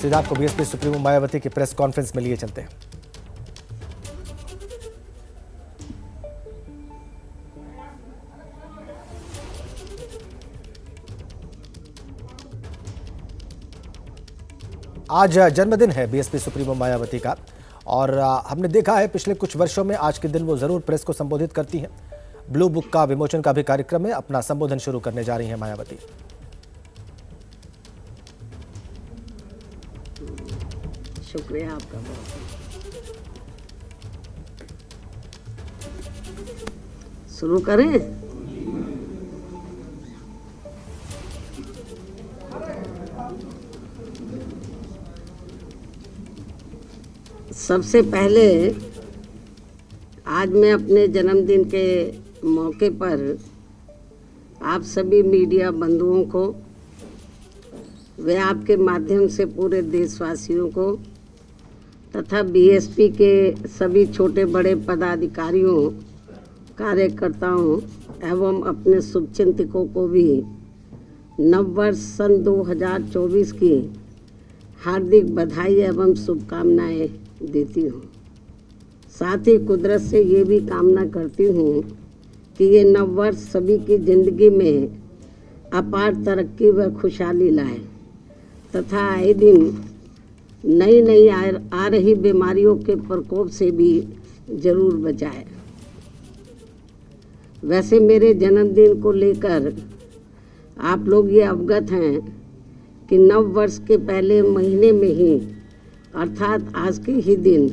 सीधा आपको BSP supremo Mayawati की प्रेस कॉन्फ्रेंस में लिए चलते हैं। आज जन्मदिन है बीएसपी सुप्रीमो मायावती का और हमने देखा है पिछले कुछ वर्षों में आज के दिन वो जरूर प्रेस को संबोधित करती हैं। ब्लू बुक का विमोचन का भी कार्यक्रम में अपना संबोधन शुरू करने जा रही हैं मायावती। शुक्रिया आपका बहुत। शुरू करें? सबसे पहले आज मैं अपने जन्मदिन के मौके पर आप सभी मीडिया बंधुओं को वे आपके माध्यम से पूरे देशवासियों को तथा बीएसपी के सभी छोटे बड़े पदाधिकारियों कार्यकर्ताओं एवं अपने शुभचिंतकों को भी नववर्ष सन 2024 की हार्दिक बधाई एवं शुभकामनाएं देती हूँ। साथ ही कुदरत से ये भी कामना करती हूँ कि ये नववर्ष सभी की जिंदगी में अपार तरक्की व खुशहाली लाए तथा आए दिन नई नई आ रही बीमारियों के प्रकोप से भी जरूर बचाए। वैसे मेरे जन्मदिन को लेकर आप लोग ये अवगत हैं कि नव वर्ष के पहले महीने में ही अर्थात आज के ही दिन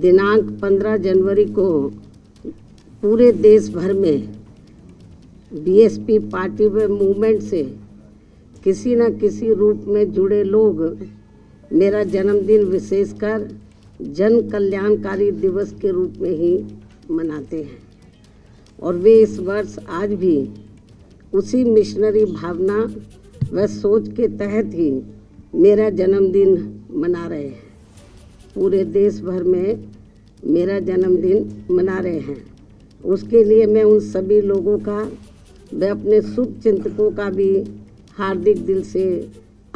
दिनांक 15 जनवरी को पूरे देश भर में बीएसपी पार्टी व मूवमेंट से किसी न किसी रूप में जुड़े लोग मेरा जन्मदिन विशेषकर जन कल्याणकारी दिवस के रूप में ही मनाते हैं और वे इस वर्ष आज भी उसी मिशनरी भावना व सोच के तहत ही मेरा जन्मदिन मना रहे हैं। पूरे देश भर में मेरा जन्मदिन मना रहे हैं। उसके लिए मैं उन सभी लोगों का व अपने शुभचिंतकों का भी हार्दिक दिल से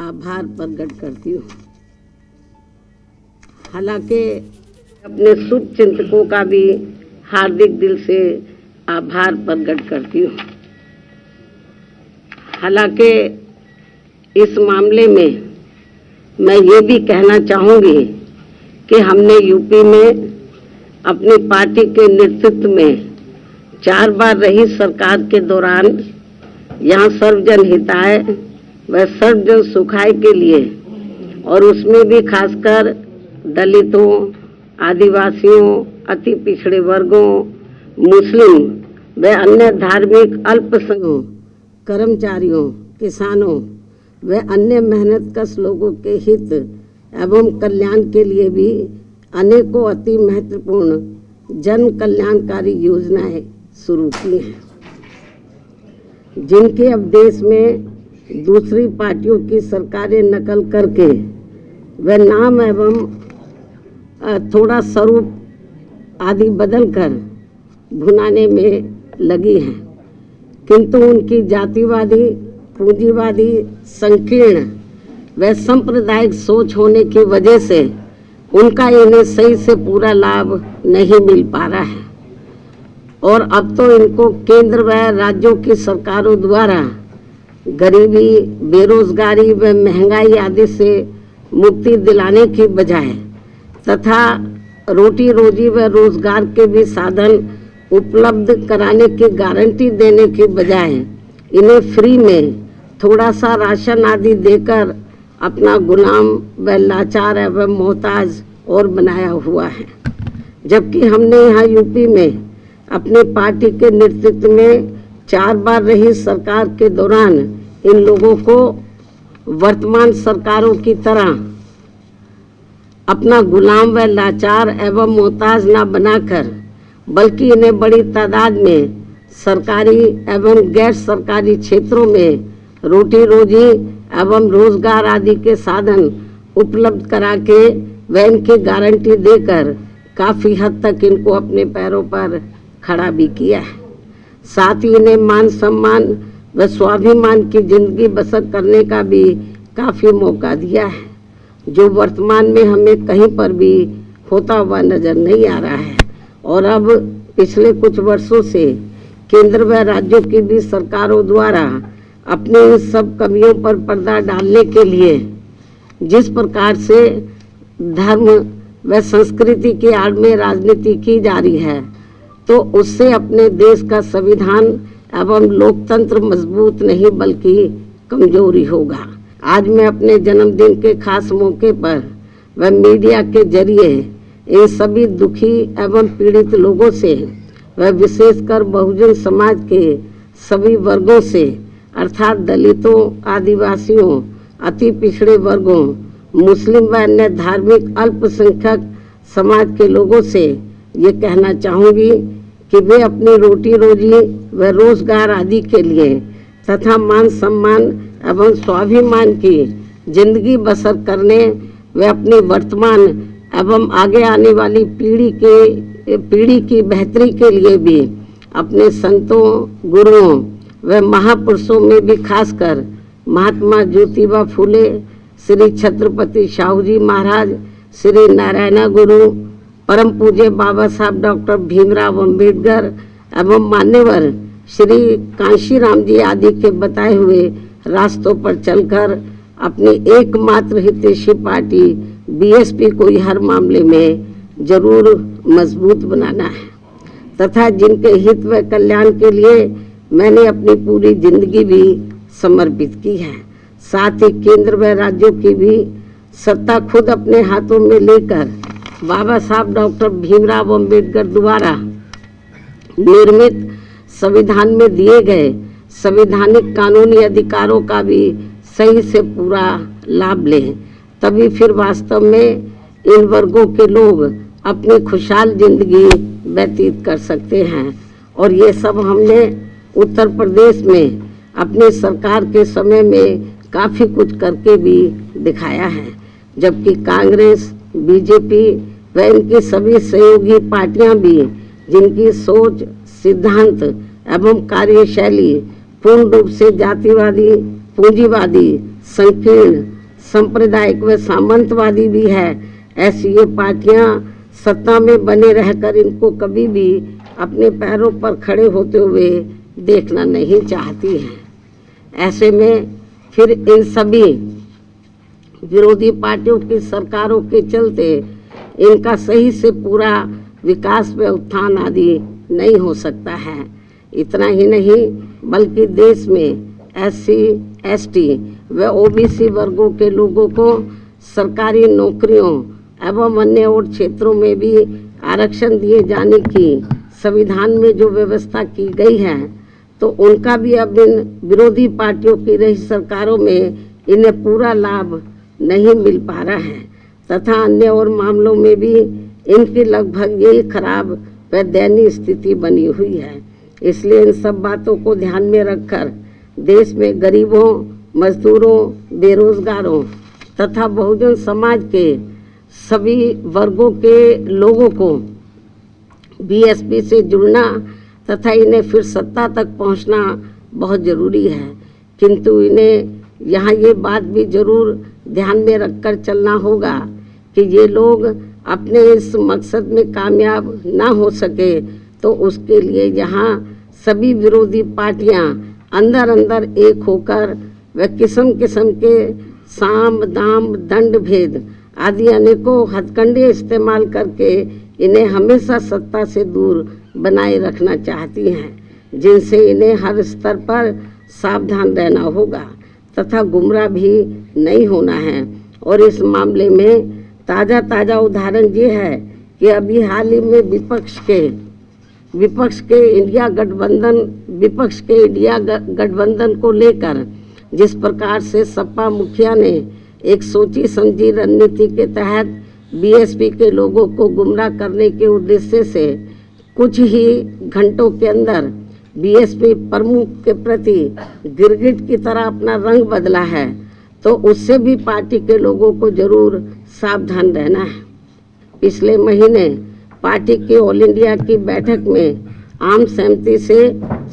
आभार प्रकट करती हूँ। हालांकि अपने शुभचिंतकों का भी हार्दिक दिल से आभार प्रकट करती हूँ। हालांकि इस मामले में मैं ये भी कहना चाहूँगी कि हमने यूपी में अपनी पार्टी के नेतृत्व में 4 बार रही सरकार के दौरान यहाँ सर्वजन हिताय व सर्वजन सुखाय के लिए और उसमें भी खासकर दलितों, आदिवासियों, अति पिछड़े वर्गों, मुस्लिम व अन्य धार्मिक अल्पसंख्यकों, कर्मचारियों, किसानों व अन्य मेहनतकश लोगों के हित एवं कल्याण के लिए भी अनेकों अति महत्वपूर्ण जन कल्याणकारी योजनाएं शुरू की हैं, जिनके अब देश में दूसरी पार्टियों की सरकारें नकल करके व नाम एवं थोड़ा स्वरूप आदि बदलकर भुनाने में लगी हैं, किंतु उनकी जातिवादी, पूंजीवादी, संकीर्ण व सांप्रदायिक सोच होने की वजह से उनका इन्हें सही से पूरा लाभ नहीं मिल पा रहा है और अब तो इनको केंद्र व राज्यों की सरकारों द्वारा गरीबी, बेरोजगारी व महंगाई आदि से मुक्ति दिलाने की बजाय तथा रोटी रोजी व रोजगार के भी साधन उपलब्ध कराने की गारंटी देने की बजाय इन्हें फ्री में थोड़ा सा राशन आदि देकर अपना गुलाम व लाचार एवं मोहताज और बनाया हुआ है। जबकि हमने यहाँ यूपी में अपनी पार्टी के नेतृत्व में 4 बार रही सरकार के दौरान इन लोगों को वर्तमान सरकारों की तरह अपना गुलाम व लाचार एवं मोहताज न बनाकर बल्कि इन्हें बड़ी तादाद में सरकारी एवं गैर सरकारी क्षेत्रों में रोटी रोजी एवं रोजगार आदि के साधन उपलब्ध करा के व इनकी गारंटी देकर काफ़ी हद तक इनको अपने पैरों पर खड़ा भी किया है। साथ ही इन्हें मान सम्मान व स्वाभिमान की जिंदगी बसर करने का भी काफ़ी मौका दिया है। जो वर्तमान में हमें कहीं पर भी होता हुआ नजर नहीं आ रहा है। और अब पिछले कुछ वर्षों से केंद्र व राज्यों की भी सरकारों द्वारा अपने इन सब कमियों पर पर्दा डालने के लिए जिस प्रकार से धर्म व संस्कृति की आड़ में राजनीति की जा रही है, तो उससे अपने देश का संविधान एवं लोकतंत्र मजबूत नहीं बल्कि कमजोरी होगा। आज मैं अपने जन्मदिन के खास मौके पर व मीडिया के जरिए इन सभी दुखी एवं पीड़ित लोगों से व विशेषकर बहुजन समाज के सभी वर्गों से अर्थात दलितों, आदिवासियों, अति पिछड़े वर्गों, मुस्लिम व अन्य धार्मिक अल्पसंख्यक समाज के लोगों से ये कहना चाहूँगी कि वे अपनी रोटी रोजी व रोजगार आदि के लिए तथा मान सम्मान एवं स्वाभिमान की जिंदगी बसर करने व अपनी वर्तमान एवं आगे आने वाली पीढ़ी की बेहतरी के लिए भी अपने संतों, गुरुओं व महापुरुषों में भी खासकर महात्मा ज्योतिबा फूले, श्री छत्रपति शाहू जी महाराज, श्री नारायण गुरु, परम पूज्य बाबा साहब डॉक्टर भीमराव अंबेडकर एवं मान्यवर श्री कांशीराम जी आदि के बताए हुए रास्तों पर चलकर अपनी एकमात्र हितैषी पार्टी बीएसपी को हर मामले में जरूर मजबूत बनाना है तथा जिनके हित व कल्याण के लिए मैंने अपनी पूरी जिंदगी भी समर्पित की है। साथ ही केंद्र व राज्यों की भी सत्ता खुद अपने हाथों में लेकर बाबा साहब डॉक्टर भीमराव अंबेडकर द्वारा निर्मित संविधान में दिए गए संवैधानिक कानूनी अधिकारों का भी सही से पूरा लाभ लें, तभी फिर वास्तव में इन वर्गों के लोग अपनी खुशहाल जिंदगी व्यतीत कर सकते हैं। और ये सब हमने उत्तर प्रदेश में अपनी सरकार के समय में काफ़ी कुछ करके भी दिखाया है, जबकि कांग्रेस, बीजेपी व इनकी सभी सहयोगी पार्टियां भी जिनकी सोच, सिद्धांत एवं कार्यशैली पूर्ण रूप से जातिवादी, पूंजीवादी, संकीर्ण, सांप्रदायिक व सामंतवादी भी है, ऐसी ये पार्टियां सत्ता में बने रहकर इनको कभी भी अपने पैरों पर खड़े होते हुए देखना नहीं चाहती हैं। ऐसे में फिर इन सभी विरोधी पार्टियों की सरकारों के चलते इनका सही से पूरा विकास व उत्थान आदि नहीं हो सकता है। इतना ही नहीं बल्कि देश में SC, ST व OBC वर्गों के लोगों को सरकारी नौकरियों एवं अन्य और क्षेत्रों में भी आरक्षण दिए जाने की संविधान में जो व्यवस्था की गई है, तो उनका भी अब इन विरोधी पार्टियों की रही सरकारों में इन्हें पूरा लाभ नहीं मिल पा रहा है तथा अन्य और मामलों में भी इनकी लगभग यही खराब व दयनीय स्थिति बनी हुई है। इसलिए इन सब बातों को ध्यान में रखकर देश में गरीबों, मजदूरों, बेरोजगारों तथा बहुजन समाज के सभी वर्गों के लोगों को बीएसपी से जुड़ना तथा इन्हें फिर सत्ता तक पहुंचना बहुत ज़रूरी है। किंतु इन्हें यहाँ ये बात भी जरूर ध्यान में रखकर चलना होगा कि ये लोग अपने इस मकसद में कामयाब ना हो सके तो उसके लिए यहाँ सभी विरोधी पार्टियाँ अंदर अंदर एक होकर व किस्म किस्म के साम, दाम, दंड भेद आदि अनेकों हथकंडे इस्तेमाल करके इन्हें हमेशा सत्ता से दूर बनाए रखना चाहती हैं, जिनसे इन्हें हर स्तर पर सावधान रहना होगा तथा गुमराह भी नहीं होना है। और इस मामले में ताज़ा उदाहरण ये है कि अभी हाल ही में विपक्ष के इंडिया गठबंधन को लेकर जिस प्रकार से सपा मुखिया ने एक सोची समझी रणनीति के तहत बीएसपी के लोगों को गुमराह करने के उद्देश्य से कुछ ही घंटों के अंदर बीएसपी प्रमुख के प्रति गिरगिट की तरह अपना रंग बदला है, तो उससे भी पार्टी के लोगों को जरूर सावधान रहना है। पिछले महीने पार्टी की ऑल इंडिया की बैठक में आम सहमति से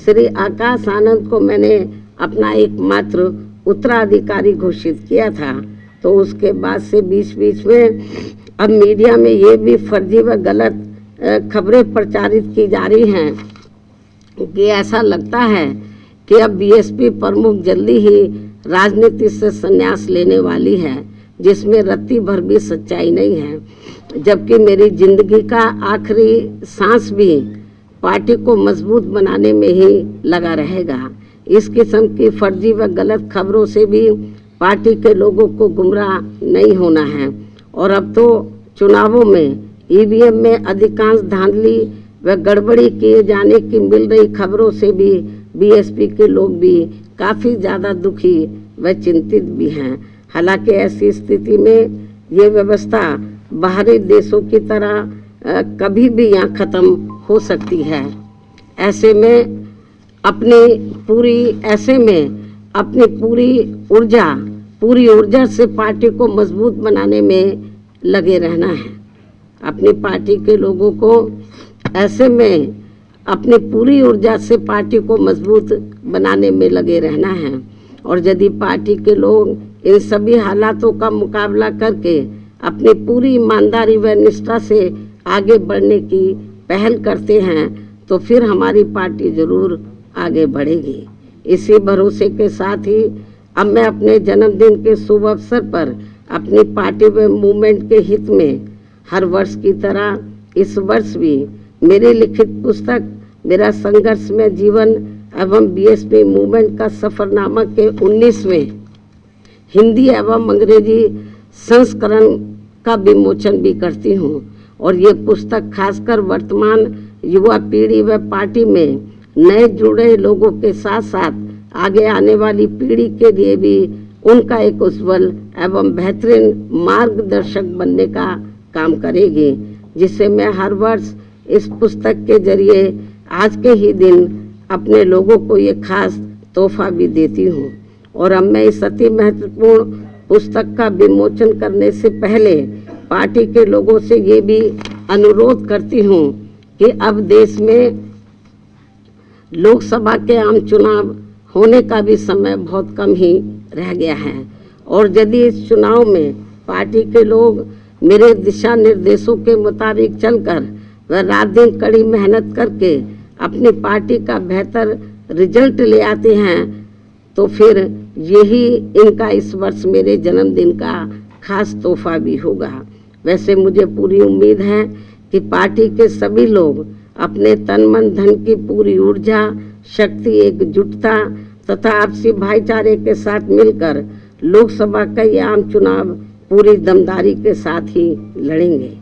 श्री आकाश आनंद को मैंने अपना एकमात्र उत्तराधिकारी घोषित किया था तो उसके बाद से बीच बीच में अब मीडिया में ये भी फर्जी व गलत खबरें प्रचारित की जा रही हैं कि ऐसा लगता है कि अब बीएसपी प्रमुख जल्दी ही राजनीति से संन्यास लेने वाली है, जिसमें रत्ती भर भी सच्चाई नहीं है। जबकि मेरी जिंदगी का आखिरी सांस भी पार्टी को मजबूत बनाने में ही लगा रहेगा। इस किस्म की फर्जी व गलत खबरों से भी पार्टी के लोगों को गुमराह नहीं होना है। और अब तो चुनावों में ईवीएम में अधिकांश धांधली व गड़बड़ी किए जाने की मिल रही खबरों से भी बीएसपी के लोग भी काफ़ी ज़्यादा दुखी व चिंतित भी हैं। हालांकि ऐसी स्थिति में ये व्यवस्था बाहरी देशों की तरह कभी भी यहाँ ख़त्म हो सकती है। ऐसे में अपनी पूरी ऊर्जा से पार्टी को मजबूत बनाने में लगे रहना है। अपनी पार्टी के लोगों को ऐसे में अपनी पूरी ऊर्जा से पार्टी को मजबूत बनाने में लगे रहना है। और यदि पार्टी के लोग इन सभी हालातों का मुकाबला करके अपनी पूरी ईमानदारी व निष्ठा से आगे बढ़ने की पहल करते हैं तो फिर हमारी पार्टी जरूर आगे बढ़ेगी। इसी भरोसे के साथ ही अब मैं अपने जन्मदिन के शुभ अवसर पर अपनी पार्टी व मूवमेंट के हित में हर वर्ष की तरह इस वर्ष भी मेरी लिखित पुस्तक मेरा संघर्ष में जीवन एवं बीएसपी मूवमेंट का सफरनामा के 19वें हिंदी एवं अंग्रेजी संस्करण का विमोचन भी करती हूँ। और ये पुस्तक खासकर वर्तमान युवा पीढ़ी व पार्टी में नए जुड़े लोगों के साथ साथ आगे आने वाली पीढ़ी के लिए भी उनका एक उज्जवल एवं बेहतरीन मार्गदर्शक बनने का काम करेगी, जिसे मैं हर वर्ष इस पुस्तक के जरिए आज के ही दिन अपने लोगों को ये खास तोहफा भी देती हूँ। और अब मैं इस अति महत्वपूर्ण पुस्तक का विमोचन करने से पहले पार्टी के लोगों से ये भी अनुरोध करती हूँ कि अब देश में लोकसभा के आम चुनाव होने का भी समय बहुत कम ही रह गया है। और यदि इस चुनाव में पार्टी के लोग मेरे दिशा निर्देशों के मुताबिक चलकर व रात दिन कड़ी मेहनत करके अपनी पार्टी का बेहतर रिजल्ट ले आते हैं तो फिर यही इनका इस वर्ष मेरे जन्मदिन का खास तोहफा भी होगा। वैसे मुझे पूरी उम्मीद है कि पार्टी के सभी लोग अपने तन मन धन की पूरी ऊर्जा, शक्ति, एकजुटता तथा आपसी भाईचारे के साथ मिलकर लोकसभा का ये आम चुनाव पूरी दमदारी के साथ ही लड़ेंगे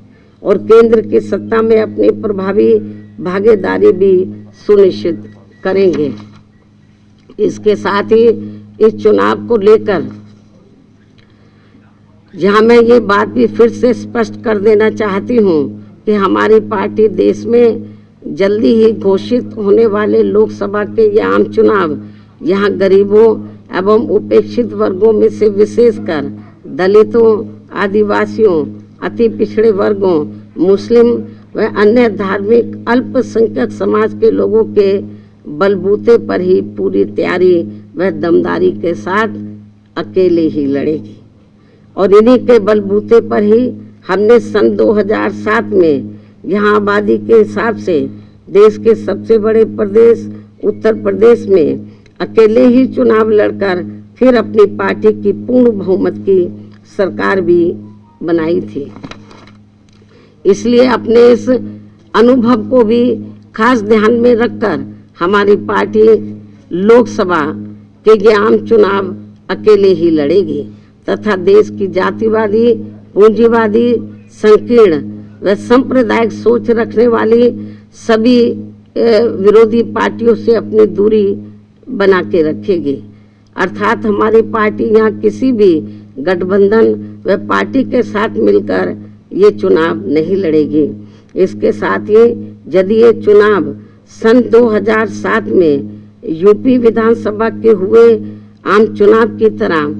और केंद्र की सत्ता में अपनी प्रभावी भागीदारी भी सुनिश्चित करेंगे। इसके साथ ही इस चुनाव को लेकर जहां मैं ये बात भी फिर से स्पष्ट कर देना चाहती हूं कि हमारी पार्टी देश में जल्दी ही घोषित होने वाले लोकसभा के ये आम चुनाव यहां गरीबों एवं उपेक्षित वर्गों में से विशेषकर दलितों, आदिवासियों, अति पिछड़े वर्गों, मुस्लिम व अन्य धार्मिक अल्पसंख्यक समाज के लोगों के बलबूते पर ही पूरी तैयारी व दमदारी के साथ अकेले ही लड़ेगी। और इन्हीं के बलबूते पर ही हमने सन 2007 में यहाँ आबादी के हिसाब से देश के सबसे बड़े प्रदेश उत्तर प्रदेश में अकेले ही चुनाव लड़कर फिर अपनी पार्टी की पूर्ण बहुमत की सरकार भी बनाई थी। इसलिए अपने इस अनुभव को भी खास ध्यान में रखकर हमारी पार्टी लोकसभा के ये आम चुनाव अकेले ही लड़ेगी तथा देश की जातिवादी, पूंजीवादी, संकीर्ण व सांप्रदायिक सोच रखने वाली सभी विरोधी पार्टियों से अपनी दूरी बना के रखेगी। अर्थात हमारी पार्टी यहाँ किसी भी गठबंधन व पार्टी के साथ मिलकर ये चुनाव नहीं लड़ेगी। इसके साथ ही यदि ये चुनाव सन 2007 में यूपी विधानसभा के हुए आम चुनाव की तरह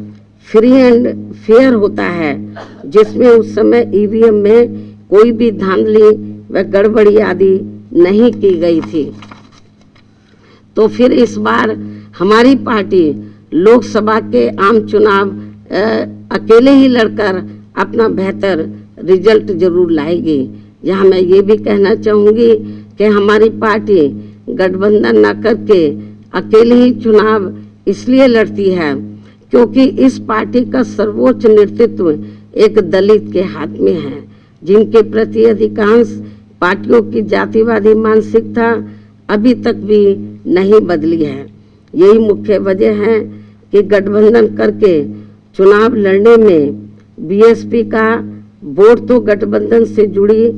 फ्री एंड फेयर होता है, जिसमें उस समय ईवीएम में कोई भी धांधली व गड़बड़ी आदि नहीं की गई थी, तो फिर इस बार हमारी पार्टी लोकसभा के आम चुनाव अकेले ही लड़कर अपना बेहतर रिजल्ट जरूर लाएगी। यहाँ मैं ये भी कहना चाहूँगी कि हमारी पार्टी गठबंधन न करके अकेले ही चुनाव इसलिए लड़ती है क्योंकि इस पार्टी का सर्वोच्च नेतृत्व एक दलित के हाथ में है, जिनके प्रति अधिकांश पार्टियों की जातिवादी मानसिकता अभी तक भी नहीं बदली है। यही मुख्य वजह है कि गठबंधन करके चुनाव लड़ने में बीएसपी का वोट तो गठबंधन से जुड़ी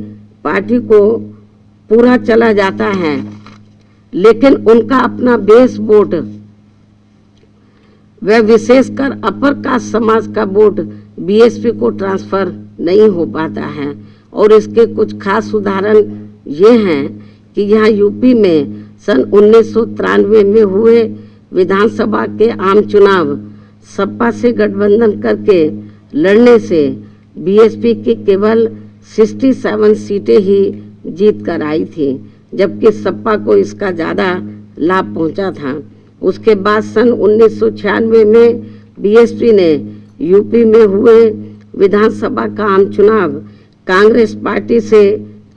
पार्टी को पूरा चला जाता है, लेकिन उनका अपना बेस वोट वह विशेषकर अपर कास्ट समाज का वोट बीएसपी को ट्रांसफर नहीं हो पाता है। और इसके कुछ खास उदाहरण ये हैं कि यहाँ यूपी में सन 1993 में हुए विधानसभा के आम चुनाव सपा से गठबंधन करके लड़ने से बीएसपी की केवल 67 सीटें ही जीत कर आई थी, जबकि सपा को इसका ज़्यादा लाभ पहुंचा था। उसके बाद सन 1996 में बीएसपी ने यूपी में हुए विधानसभा का आम चुनाव कांग्रेस पार्टी से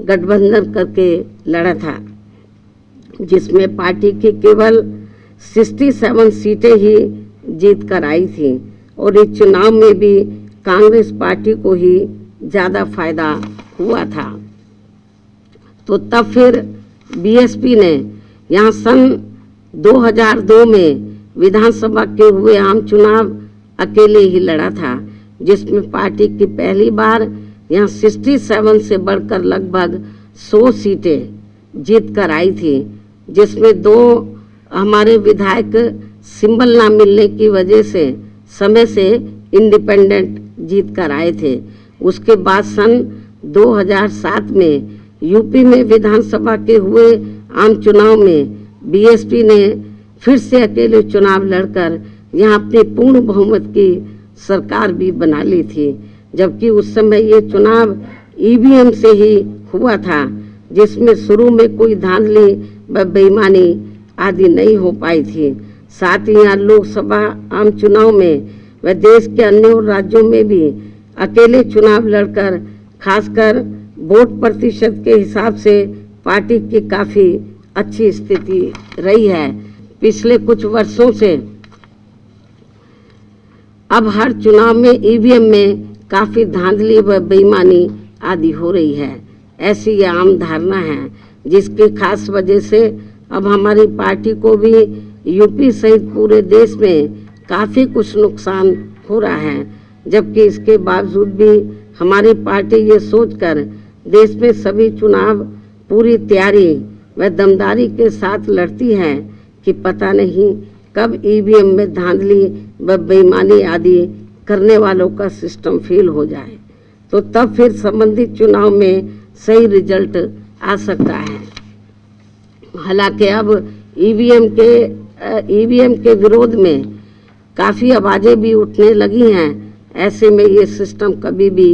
गठबंधन करके लड़ा था, जिसमें पार्टी की केवल 67 सीटें ही जीत कर आई थी और इस चुनाव में भी कांग्रेस पार्टी को ही ज़्यादा फायदा हुआ था। तो तब फिर बीएसपी ने यहाँ सन 2002 में विधानसभा के हुए आम चुनाव अकेले ही लड़ा था, जिसमें पार्टी की पहली बार यहाँ 67 से बढ़कर लगभग 100 सीटें जीत कर आई थी, जिसमें 2 हमारे विधायक सिंबल ना मिलने की वजह से समय से इंडिपेंडेंट जीत कर आए थे। उसके बाद सन 2007 में यूपी में विधानसभा के हुए आम चुनाव में बीएसपी ने फिर से अकेले चुनाव लड़कर यहाँ अपनी पूर्ण बहुमत की सरकार भी बना ली थी, जबकि उस समय ये चुनाव ईवीएम से ही हुआ था, जिसमें शुरू में कोई धांधली व बेईमानी आदि नहीं हो पाई थी। साथ ही यहाँ लोकसभा आम चुनाव में व देश के अन्य राज्यों में भी अकेले चुनाव लड़कर खासकर वोट प्रतिशत के हिसाब से पार्टी की काफ़ी अच्छी स्थिति रही है। पिछले कुछ वर्षों से अब हर चुनाव में ईवीएम में काफ़ी धांधली व बेईमानी आदि हो रही है। ऐसी ये आम धारणा है, जिसकी खास वजह से अब हमारी पार्टी को भी यूपी सहित पूरे देश में काफ़ी कुछ नुकसान हो रहा है, जबकि इसके बावजूद भी हमारी पार्टी ये सोचकर देश में सभी चुनाव पूरी तैयारी व दमदारी के साथ लड़ती है कि पता नहीं कब ईवीएम में धांधली व बेईमानी आदि करने वालों का सिस्टम फेल हो जाए, तो तब फिर संबंधित चुनाव में सही रिजल्ट आ सकता है। हालांकि अब ईवीएम के विरोध में काफ़ी आवाज़ें भी उठने लगी हैं। ऐसे में ये सिस्टम कभी भी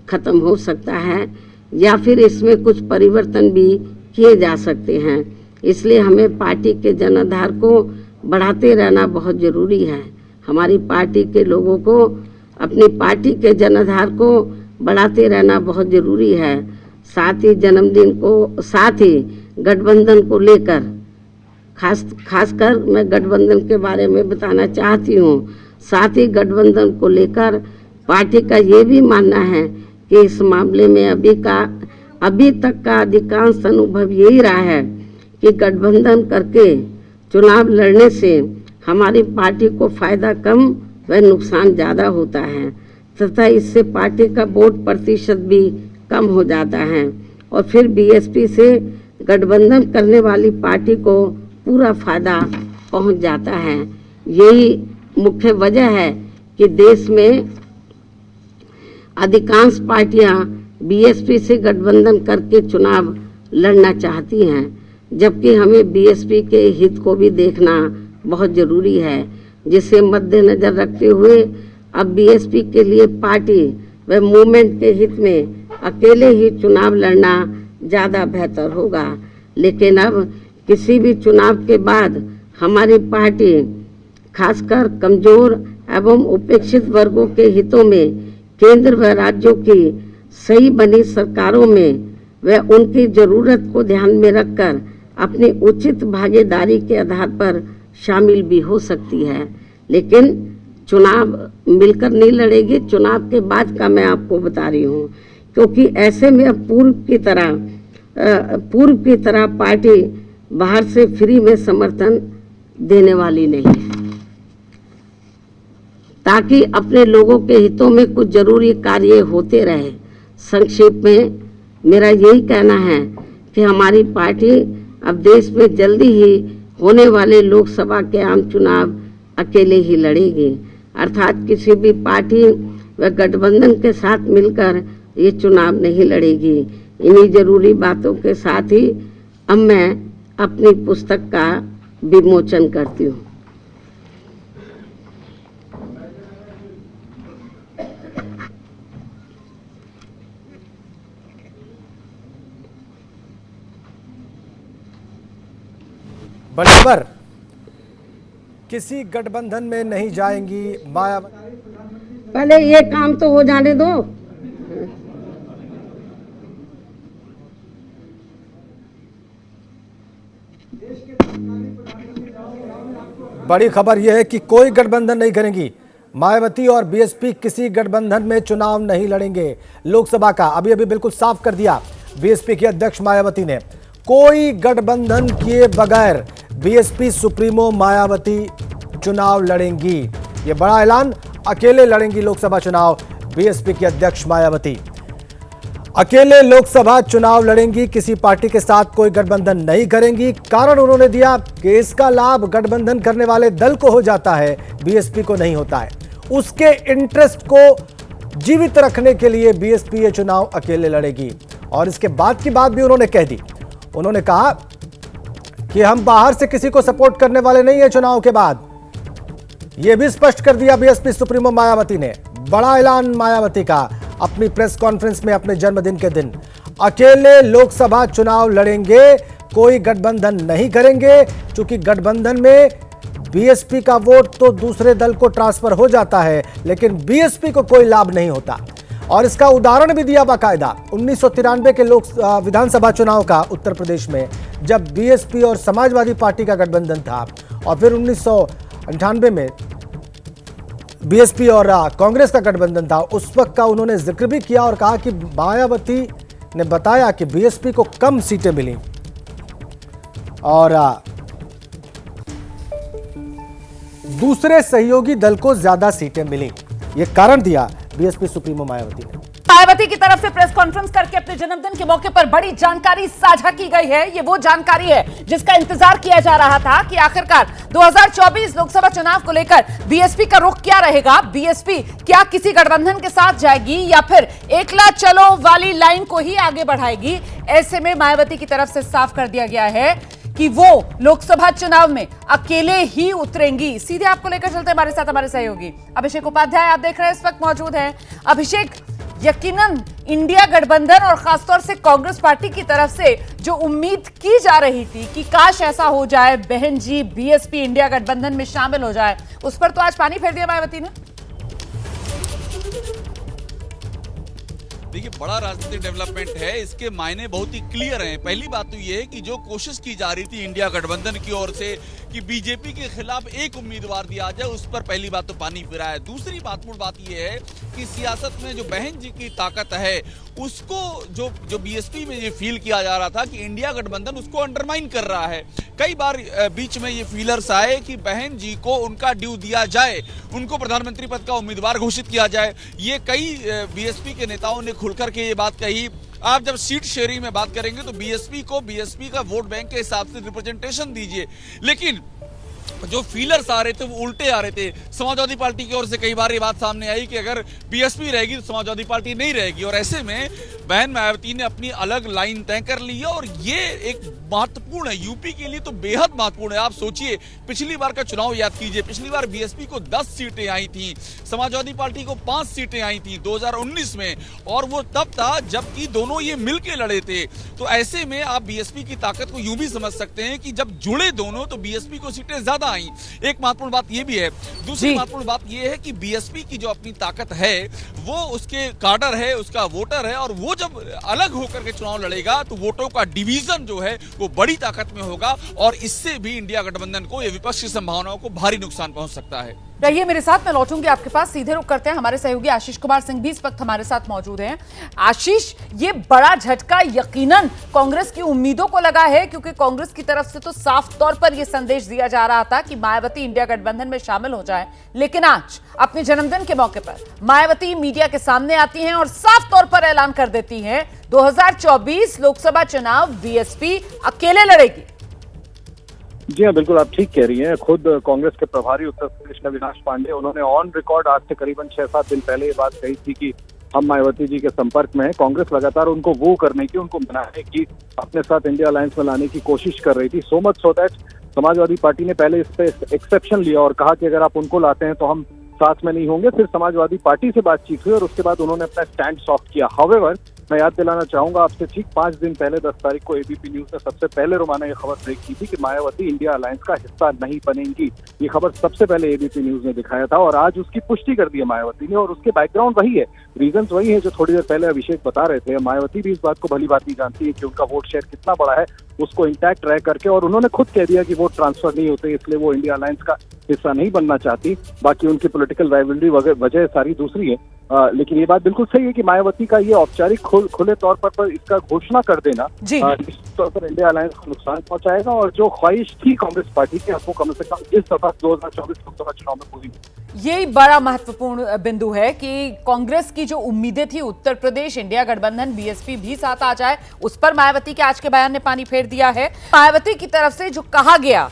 ख़त्म हो सकता है या फिर इसमें कुछ परिवर्तन भी किए जा सकते हैं। इसलिए हमें पार्टी के जनाधार को बढ़ाते रहना बहुत ज़रूरी है। हमारी पार्टी के लोगों को अपनी पार्टी के जनाधार को बढ़ाते रहना बहुत ज़रूरी है। साथ ही गठबंधन को लेकर खासकर मैं गठबंधन के बारे में बताना चाहती हूँ। साथ ही गठबंधन को लेकर पार्टी का ये भी मानना है कि इस मामले में अभी तक का अधिकांश अनुभव यही रहा है कि गठबंधन करके चुनाव लड़ने से हमारी पार्टी को फायदा कम व नुकसान ज़्यादा होता है तथा इससे पार्टी का वोट प्रतिशत भी कम हो जाता है और फिर बीएसपी से गठबंधन करने वाली पार्टी को पूरा फायदा पहुंच जाता है। यही मुख्य वजह है कि देश में अधिकांश पार्टियां बीएसपी से गठबंधन करके चुनाव लड़ना चाहती हैं, जबकि हमें बीएसपी के हित को भी देखना बहुत ज़रूरी है, जिसे मद्देनज़र रखते हुए अब बीएसपी के लिए पार्टी व मूवमेंट के हित में अकेले ही चुनाव लड़ना ज़्यादा बेहतर होगा। लेकिन अब किसी भी चुनाव के बाद हमारी पार्टी खासकर कमज़ोर एवं उपेक्षित वर्गों के हितों में केंद्र व राज्यों की सही बनी सरकारों में व उनकी जरूरत को ध्यान में रखकर अपनी उचित भागीदारी के आधार पर शामिल भी हो सकती है, लेकिन चुनाव मिलकर नहीं लड़ेगी। चुनाव के बाद का मैं आपको बता रही हूँ, क्योंकि ऐसे में अब पूर्व की तरह पार्टी बाहर से फ्री में समर्थन देने वाली नहीं है, ताकि अपने लोगों के हितों में कुछ जरूरी कार्य होते रहे। संक्षेप में मेरा यही कहना है कि हमारी पार्टी अब देश में जल्दी ही होने वाले लोकसभा के आम चुनाव अकेले ही लड़ेगी, अर्थात किसी भी पार्टी व गठबंधन के साथ मिलकर ये चुनाव नहीं लड़ेगी। इन्हीं जरूरी बातों के साथ ही अब मैं अपनी पुस्तक का विमोचन करती हूँ। बड़ी खबर, किसी गठबंधन में नहीं जाएंगी मायावती। पहले ये काम तो हो जाने दो। बड़ी खबर यह है कि कोई गठबंधन नहीं करेंगी मायावती और बीएसपी, किसी गठबंधन में चुनाव नहीं लड़ेंगे। लोकसभा का अभी अभी बिल्कुल साफ कर दिया बीएसपी की अध्यक्ष मायावती ने। कोई गठबंधन किए बगैर बीएसपी सुप्रीमो मायावती चुनाव लड़ेंगी। ये बड़ा ऐलान, अकेले लड़ेंगी लोकसभा चुनाव बीएसपी की अध्यक्ष मायावती। अकेले लोकसभा चुनाव लड़ेंगी, किसी पार्टी के साथ कोई गठबंधन नहीं करेंगी। कारण उन्होंने दिया कि इसका लाभ गठबंधन करने वाले दल को हो जाता है, बीएसपी को नहीं होता है। उसके इंटरेस्ट को जीवित रखने के लिए बीएसपी ये चुनाव अकेले लड़ेगी। और इसके बाद की बात भी उन्होंने कह दी। उन्होंने कहा कि हम बाहर से किसी को सपोर्ट करने वाले नहीं है चुनाव के बाद। यह भी स्पष्ट कर दिया बीएसपी सुप्रीमो मायावती ने। बड़ा ऐलान मायावती का अपनी प्रेस कॉन्फ्रेंस में अपने जन्मदिन के दिन। अकेले लोकसभा चुनाव लड़ेंगे, कोई गठबंधन नहीं करेंगे, क्योंकि गठबंधन में बीएसपी का वोट तो दूसरे दल को ट्रांसफर हो जाता है, लेकिन बीएसपी को कोई लाभ नहीं होता। और इसका उदाहरण भी दिया बाकायदा 1993 के विधानसभा चुनाव का उत्तर प्रदेश में, जब बीएसपी और समाजवादी पार्टी का गठबंधन था, और फिर 1998 में बीएसपी और कांग्रेस का गठबंधन था। उस वक्त का उन्होंने जिक्र भी किया और कहा कि मायावती ने बताया कि बीएसपी को कम सीटें मिली और दूसरे सहयोगी दल को ज्यादा सीटें मिली। ये कारण दिया बीएसपी सुप्रीमो मायावती ने। मायावती की तरफ से प्रेस कॉन्फ्रेंस करके अपने जन्मदिन के मौके पर बड़ी जानकारी साझा की गई है। ये वो जानकारी है जिसका इंतजार किया जा रहा था कि आखिरकार 2024 लोकसभा चुनाव को लेकर बीएसपी का रुख क्या रहेगा। बीएसपी क्या किसी गठबंधन के साथ जाएगी या फिर एकला चलो वाली लाइन को ही आगे बढ़ाएगी। ऐसे में मायावती की तरफ से साफ कर दिया गया है कि वो लोकसभा चुनाव में अकेले ही उतरेंगी। सीधे आपको लेकर चलते हमारे साथ हमारे सहयोगी अभिषेक उपाध्याय आप देख रहे हैं इस वक्त मौजूद हैं। अभिषेक, यकीनन इंडिया गठबंधन और खासतौर से कांग्रेस पार्टी की तरफ से जो उम्मीद की जा रही थी कि काश ऐसा हो जाए, बहन जी बीएसपी इंडिया गठबंधन में शामिल हो जाए, उस पर तो आज पानी फेर दिया मायावती ने। देखिए, बड़ा राजनीतिक डेवलपमेंट है, इसके मायने बहुत ही क्लियर हैं। पहली बात तो ये है कि जो कोशिश की जा रही थी इंडिया गठबंधन की ओर से कि बीजेपी के खिलाफ एक उम्मीदवार दिया जाए, उस पर पहली बात तो पानी फिरा है। दूसरी महत्वपूर्ण बात ये है कि सियासत में जो बहन जी की ताकत है उसको जो बीएसपी में ये फील किया जा रहा था कि इंडिया गठबंधन उसको अंडरमाइन कर रहा है। कई बार बीच में ये फीलर्स आए कि बहन जी को उनका ड्यू दिया जाए, उनको प्रधानमंत्री पद का उम्मीदवार घोषित किया जाए। ये कई बीएसपी के नेताओं ने खुलकर के ये बात कही। आप जब सीट शेयरिंग में बात करेंगे तो बीएसपी का वोट बैंक के हिसाब से रिप्रेजेंटेशन दीजिए, लेकिन जो फीलर्स आ रहे थे वो उल्टे आ रहे थे। समाजवादी पार्टी की ओर से कई बार ये बात सामने आई कि अगर बीएसपी रहेगी तो समाजवादी पार्टी नहीं रहेगी, और ऐसे में बहन मायावती ने अपनी अलग लाइन तय कर ली है और ये एक महत्वपूर्ण है, यूपी के लिए तो बेहद महत्वपूर्ण है। आप सोचिए, पिछली बार का चुनाव याद कीजिए, पिछली बार बीएसपी को 10 सीटें आई थी, समाजवादी पार्टी को 5 सीटें आई थी 2019 में, और वो तब था जबकि दोनों ये मिलके लड़े थे। तो ऐसे में आप बीएसपी की ताकत को यूं भी समझ सकते हैं कि जब जुड़े दोनों तो बीएसपी को सीटें ज्यादा आई। एक महत्वपूर्ण बात ये भी है। दूसरी महत्वपूर्ण बात ये है कि बीएसपी की जो अपनी ताकत है वो उसके काडर है, उसका वोटर है, और वो जब अलग होकर के चुनाव लड़ेगा तो वोटों का डिवीजन जो है वो बड़ी ताकत में होगा, और इससे भी इंडिया गठबंधन को, ये विपक्ष की संभावनाओं को भारी नुकसान पहुंच सकता है। रहिए मेरे साथ, मैं लौटूंगी आपके पास। सीधे रुख करते हैं, हमारे सहयोगी आशीष कुमार सिंह भी इस वक्त हमारे साथ मौजूद हैं। आशीष, ये बड़ा झटका यकीनन कांग्रेस की उम्मीदों को लगा है, क्योंकि कांग्रेस की तरफ से तो साफ तौर पर यह संदेश दिया जा रहा था कि मायावती इंडिया गठबंधन में शामिल हो जाए। लेकिन आज अपने जन्मदिन के मौके पर मायावती मीडिया के सामने आती हैं और साफ तौर पर ऐलान कर देती हैं 2024 लोकसभा चुनाव बीएसपी अकेले लड़ेगी। जी हाँ, बिल्कुल आप ठीक कह रही हैं। खुद कांग्रेस के प्रभारी उत्तर प्रदेश में अविनाश पांडे, उन्होंने ऑन रिकॉर्ड आज से करीबन 6-7 दिन पहले ये बात कही थी कि हम मायावती जी के संपर्क में हैं। कांग्रेस लगातार उनको वो करने की, उनको मनाने की, अपने साथ इंडिया अलायंस में लाने की कोशिश कर रही थी। So much so that Samajwadi party ने पहले इस पे एक्सेप्शन लिया और कहा कि अगर आप उनको लाते हैं तो हम साथ में नहीं होंगे। फिर समाजवादी पार्टी से बातचीत हुई और उसके बाद उन्होंने अपना स्टैंड सॉफ्ट किया। हाउएवर, मैं याद दिलाना चाहूंगा आपसे, ठीक 5 दिन पहले 10 तारीख को एबीपी न्यूज ने सबसे पहले रोमाना ये खबर ब्रेक की थी कि मायावती इंडिया अलायंस का हिस्सा नहीं बनेंगी। ये खबर सबसे पहले एबीपी न्यूज ने दिखाया था और आज उसकी पुष्टि कर दी है मायावती ने, और उसके बैकग्राउंड वही है, रीजंस वही है जो थोड़ी देर पहले अभिषेक बता रहे थे। मायावती भी इस बात को भली भांति जानती है कि उनका वोट शेयर कितना बड़ा है, उसको इंटैक्ट रह करके, और उन्होंने खुद कह दिया कि वोट ट्रांसफर नहीं होते, इसलिए वो इंडिया अलायंस का हिस्सा नहीं बनना चाहती। बाकी उनकी पॉलिटिकल राइवलरी वजह सारी दूसरी है। लेकिन ये बात बिल्कुल सही है कि मायावती का ये औपचारिक खुले तौर पर इसका घोषणा कर देना निश्चित तौर पर इंडिया अलायंस को नुकसान पहुंचाएगा, और जो ख्वाहिश थी कांग्रेस पार्टी की आपको कम से कम इस दफा 2024 लोकसभा चुनाव में पूरी। यही बड़ा महत्वपूर्ण बिंदु है कि कांग्रेस की जो उम्मीदें थी उत्तर प्रदेश इंडिया गठबंधन बीएसपी भी साथ आ जाए, उस पर मायावती के आज के बयान ने पानी फेर दिया है। मायावती की तरफ से जो कहा गया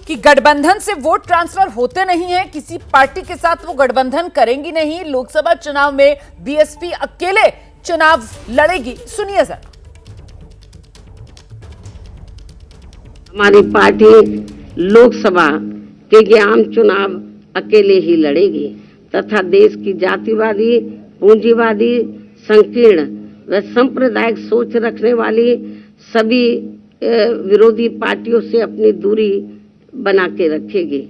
कि गठबंधन से वोट ट्रांसफर होते नहीं है, किसी पार्टी के साथ वो गठबंधन करेंगी नहीं, लोकसभा चुनाव में बीएसपी अकेले चुनाव लड़ेगी। सुनिए सर। हमारी पार्टी लोकसभा के आम चुनाव अकेले ही लड़ेगी तथा देश की जातिवादी, पूंजीवादी, संकीर्ण व सांप्रदायिक सोच रखने वाली सभी विरोधी पार्टियों से अपनी दूरी बना के रखेगी।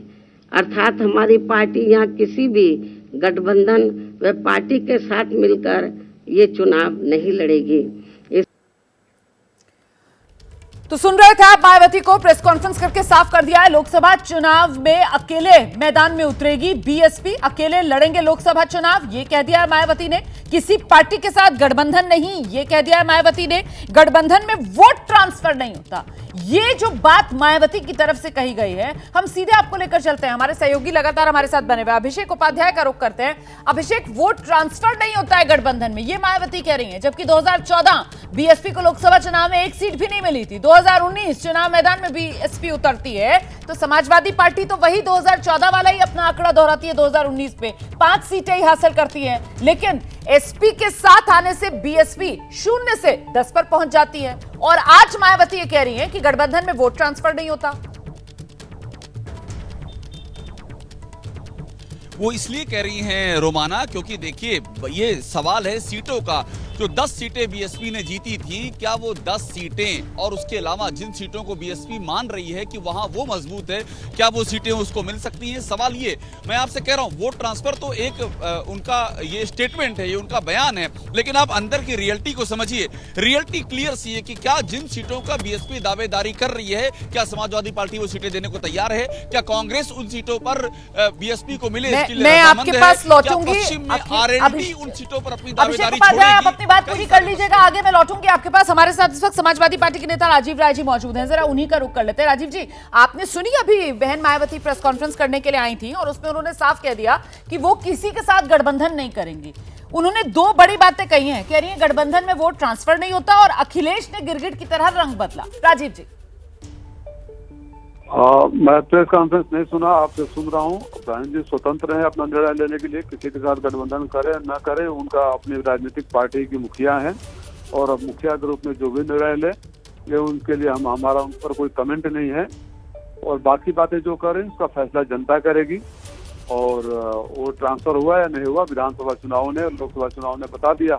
अर्थात हमारी पार्टी यहाँ किसी भी गठबंधन व पार्टी के साथ मिलकर ये चुनाव नहीं लड़ेगी। तो सुन रहे थे आप, मायावती को प्रेस कॉन्फ्रेंस करके साफ कर दिया है, लोकसभा चुनाव में अकेले मैदान में उतरेगी बीएसपी, अकेले लड़ेंगे लोकसभा चुनाव, ये कह दिया है मायावती ने। किसी पार्टी के साथ गठबंधन नहीं, ये कह दिया है मायावती ने। गठबंधन में वोट ट्रांसफर नहीं होता, ये जो बात मायावती की तरफ से कही गई है। हम सीधे आपको लेकर चलते हैं, हमारे सहयोगी लगातार हमारे साथ बने हुए अभिषेक उपाध्याय का रुख करते हैं। अभिषेक, वोट ट्रांसफर नहीं होता है गठबंधन में, ये मायावती कह रही है, जबकि 2014 बीएसपी को लोकसभा चुनाव में एक सीट भी नहीं मिली थी। 2019 चुनाव मैदान में बीएसपी उतरती है तो समाजवादी पार्टी तो वही 2014 वाला ही अपना आंकड़ा दोहराती है 2019 पे, 5 सीटें ही हासिल करती है। लेकिन एसपी के साथ आने से बीएसपी 0 से 10 पर पहुंच जाती है, और आज मायावती ये कह रही है कि गठबंधन में वोट ट्रांसफर नहीं होता। वो इसलिए कह रही हैं रोमाना, क्योंकि देखिए ये सवाल है सीटों का। जो 10 सीटें बीएसपी ने जीती थी, क्या वो 10 सीटें और उसके अलावा जिन सीटों को बीएसपी मान रही है कि वहां वो मजबूत है, क्या वो सीटें उसको मिल सकती हैं? सवाल ये, मैं आपसे कह रहा हूं, वोट ट्रांसफर तो एक उनका ये स्टेटमेंट है, ये उनका बयान है, लेकिन आप अंदर की रियलिटी को समझिए। रियलिटी क्लियर सी है कि क्या जिन सीटों का बीएसपी दावेदारी कर रही है, क्या समाजवादी पार्टी वो सीटें देने को तैयार है? क्या कांग्रेस उन सीटों पर बीएसपी को मिले मैं आपके पास लौटूंगी। पश्चिम में आरएलडी उन सीटों पर अपनी दावेदारी छोड़ेगी? आप अपनी बात पूरी कर लीजिएगा, आगे मैं लौटूंगी आपके पास। हमारे साथ इस वक्त समाजवादी पार्टी के नेता राजीव राय जी मौजूद हैं, जरा उन्हीं का रुख कर लेते हैं। राजीव जी, आपने सुनी अभी बहन मायावती प्रेस कॉन्फ्रेंस करने के लिए आई थी और उसमें उन्होंने साफ कह दिया कि वो किसी के साथ गठबंधन नहीं करेंगी। उन्होंने 2 बड़ी बातें कही हैं, कह रही है गठबंधन में वोट ट्रांसफर नहीं होता और अखिलेश ने गिरगिट की तरह रंग बदला। राजीव जी। मैं प्रेस कॉन्फ्रेंस नहीं सुना, आपसे सुन रहा हूँ। बहन जी स्वतंत्र है अपना निर्णय लेने के लिए, किसी के साथ गठबंधन करे न करे, उनका अपनी राजनीतिक पार्टी की मुखिया है और अब मुखिया के रूप में जो भी निर्णय ले ये उनके लिए हमारा उन पर कोई कमेंट नहीं है। और बाकी बातें जो कर रहे हैं उसका फैसला जनता करेगी। और वो ट्रांसफर हुआ या नहीं हुआ, विधानसभा चुनाव ने, लोकसभा चुनाव ने बता दिया।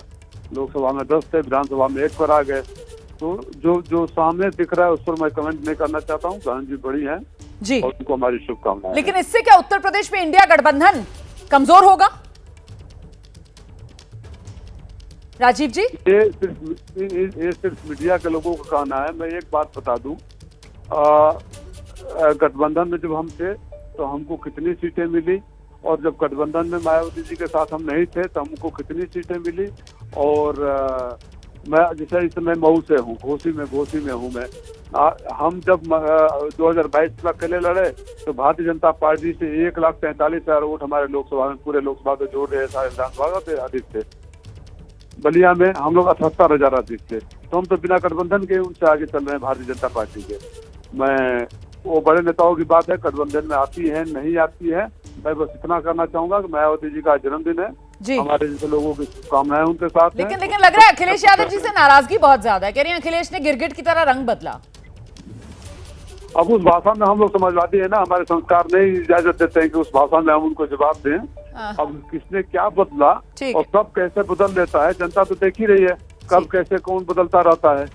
लोकसभा में 10 थे, विधानसभा में 1 पर आ गए। तो जो सामने दिख रहा है उस पर मैं कमेंट नहीं करना चाहता हूँ। बहन जी बड़ी हैं जी, और उनको हमारी शुभकामनाएं। लेकिन इससे क्या उत्तर प्रदेश में इंडिया गठबंधन कमजोर होगा? राजीव जी, ये सिर्फ मीडिया के लोगों का कहना है। मैं एक बात बता दूं, गठबंधन में जब हम थे तो हमको कितनी सीटें मिली, और जब गठबंधन में मायावती जी के साथ हम नहीं थे तो हमको कितनी सीटें मिली। और मैं जैसे इस समय मऊ से हूँ, घोसी में हूँ मैं। हम जब 2022 में अकेले लड़े तो भारतीय जनता पार्टी से 1,43,000 वोट हमारे लोकसभा में, पूरे लोकसभा में जोड़ रहे, सारे विधानसभा से अधिक थे। बलिया में हम लोग 78,000 अधिक थे। तो हम तो बिना गठबंधन के उनसे आगे चल रहे हैं भारतीय जनता पार्टी के। मैं वो बड़े नेताओं की बात है, गठबंधन में आती है नहीं आती है, मैं बस इतना करना चाहूंगा कि मायावती जी का जन्मदिन है जी, हमारे जैसे लोगों की शुभकामनाएं उनके साथ हैं। लेकिन लग रहा है अखिलेश यादव जी से नाराजगी बहुत ज्यादा है। कह रही हैं अखिलेश ने गिरगिट की तरह रंग बदला। अब उस भाषा में हम लोग समाजवादी है ना, हमारे संस्कार नहीं इजाजत देते हैं कि उस भाषा में हम उनको जवाब दें। अब किसने क्या बदला और कब कैसे बदल देता है, जनता तो देख ही रही है कब कैसे कौन बदलता रहता है।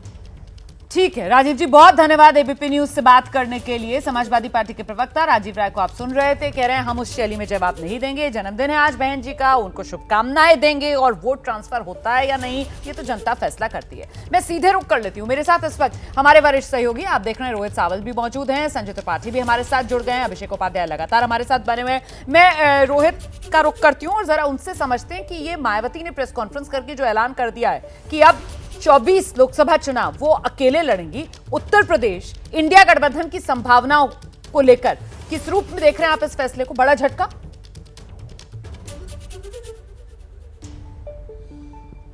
ठीक है राजीव जी, बहुत धन्यवाद एबीपी न्यूज से बात करने के लिए। समाजवादी पार्टी के प्रवक्ता राजीव राय को आप सुन रहे थे, कह रहे हैं हम उस शैली में जवाब नहीं देंगे। जन्मदिन है आज बहन जी का, उनको शुभकामनाएं देंगे, और वोट ट्रांसफर होता है या नहीं ये तो जनता फैसला करती है। मैं सीधे रुक कर लेती हूँ। मेरे साथ इस वक्त हमारे वरिष्ठ सहयोगी आप देख रहे हैं रोहित सावल भी मौजूद हैं, संजय त्रिपाठी भी हमारे साथ जुड़ गए हैं, अभिषेक उपाध्याय लगातार हमारे साथ बने हुए हैं। मैं रोहित का रुख करती हूँ और जरा उनसे समझते हैं कि ये मायावती ने प्रेस कॉन्फ्रेंस करके जो ऐलान कर दिया है कि अब 24 लोकसभा चुनाव वो अकेले लड़ेंगी, उत्तर प्रदेश इंडिया गठबंधन की संभावनाओं को लेकर किस रूप में देख रहे हैं आप इस फैसले को? बड़ा झटका?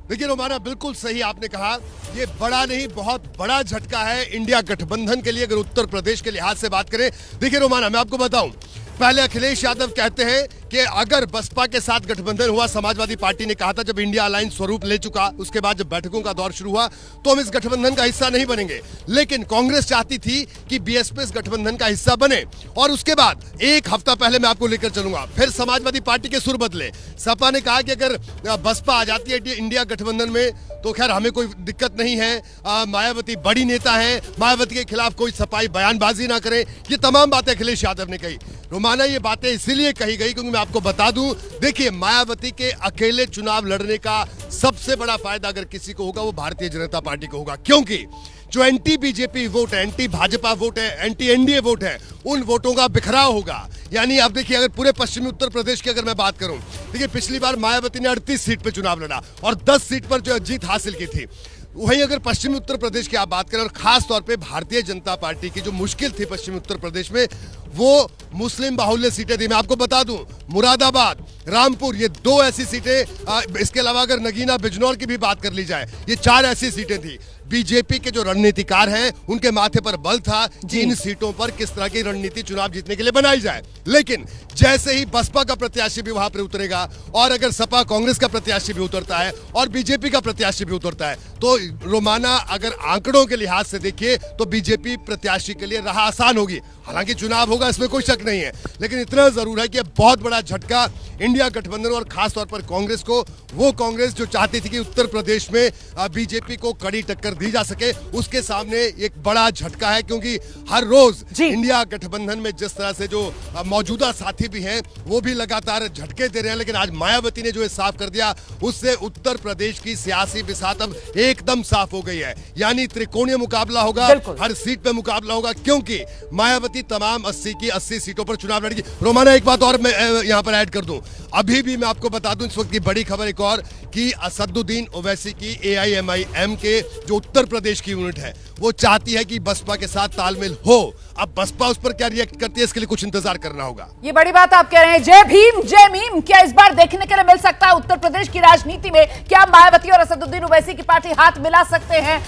देखिए रोमाना, बिल्कुल सही आपने कहा, ये बड़ा नहीं बहुत बड़ा झटका है इंडिया गठबंधन के लिए अगर उत्तर प्रदेश के लिहाज से बात करें। देखिए रोमाना, मैं आपको बताऊं, पहले अखिलेश यादव कहते हैं कि अगर बसपा के साथ गठबंधन हुआ, समाजवादी पार्टी ने कहा था जब इंडिया अलायंस स्वरूप ले चुका, उसके बाद जब बैठकों का दौर शुरू हुआ तो हम इस गठबंधन का हिस्सा नहीं बनेंगे। लेकिन कांग्रेस चाहती थी कि बीएसपी इस गठबंधन का हिस्सा बने, और उसके बाद एक हफ्ता पहले मैं आपको लेकर चलूंगा, फिर समाजवादी पार्टी के सुर बदले। सपा ने कहा कि अगर बसपा आ जाती है इंडिया गठबंधन में तो खैर हमें कोई दिक्कत नहीं है, मायावती बड़ी नेता है, मायावती के खिलाफ कोई सफाई बयानबाजी ना करे। ये तमाम बातें अखिलेश यादव ने कही। रोमाना, ये बातें इसीलिए कही गई क्योंकि मैं आपको बता दूं, देखिए मायावती के अकेले चुनाव लड़ने का सबसे बड़ा फायदा अगर किसी को होगा वो भारतीय जनता पार्टी को होगा, क्योंकि जो एंटी बीजेपी वोट है, एंटी भाजपा वोट है, एंटी एनडीए वोट है, उन वोटों का बिखराव होगा। यानी अब देखिए, अगर पूरे पश्चिमी उत्तर प्रदेश की अगर मैं बात करूं, देखिए पिछली बार मायावती ने 38 सीट पे चुनाव लड़ा और 10 सीट पर जो जीत हासिल की थी। वहीं अगर पश्चिमी उत्तर प्रदेश की आप बात करें, और खास तौर पे भारतीय जनता पार्टी की जो मुश्किल थी पश्चिमी उत्तर प्रदेश में, वो मुस्लिम बाहुल्य सीटें थी। मैं आपको बता दूं, मुरादाबाद, रामपुर, ये 2 ऐसी सीटें, इसके अलावा अगर नगीना बिजनौर की भी बात कर ली जाए, ये 4 ऐसी सीटें थी। बीजेपी के जो रणनीतिकार हैं उनके माथे पर बल था कि इन सीटों पर किस तरह की रणनीति चुनाव जीतने के लिए बनाई जाए। लेकिन जैसे ही बसपा का प्रत्याशी भी वहां पर उतरेगा, और अगर सपा कांग्रेस का प्रत्याशी भी उतरता है और बीजेपी का प्रत्याशी भी उतरता है, तो रोमाना अगर आंकड़ों के लिहाज से देखिए तो बीजेपी प्रत्याशी के लिए राह आसान होगी। हालांकि चुनाव होगा, इसमें कोई शक नहीं है, लेकिन इतना जरूर है कि बहुत बड़ा झटका इंडिया गठबंधन और खासतौर पर कांग्रेस को, वो कांग्रेस जो चाहती थी कि उत्तर प्रदेश में बीजेपी को कड़ी टक्कर दी जा सके, उसके सामने एक बड़ा झटका है। क्योंकि हर रोज इंडिया गठबंधन में जिस तरह से जो मौजूदा साथी भी हैं वो भी लगातार झटके दे रहे हैं, लेकिन आज मायावती ने जो ये साफ कर दिया, उससे उत्तर प्रदेश की सियासी बिसात अब एकदम साफ हो गई है। यानी त्रिकोणीय मुकाबला होगा, हर सीट पे मुकाबला होगा, क्योंकि मायावती तमाम 80 की 80 सीटों पर चुनाव लड़ेगी। रोमाना, एक बात और मैं यहां पर ऐड कर दूं, अभी भी मैं आपको बता दूं इस वक्त की बड़ी खबर एक और, कि असदुद्दीन ओवैसी की AIMIM के जो उत्तर प्रदेश की यूनिट है वो चाहती है कि बसपा के साथ तालमेल हो। अब बसपा उस पर क्या रिएक्ट करती है, इसके लिए कुछ इंतजार करना होगा। ये बड़ी बात आप कह रहे हैं। जय भीम जय मीम, क्या इस बार देखने के लिए मिल सकता है उत्तर प्रदेश की राजनीति में? क्या मायावती और असदुद्दीन ओवैसी की पार्टी हाथ मिला सकते हैं?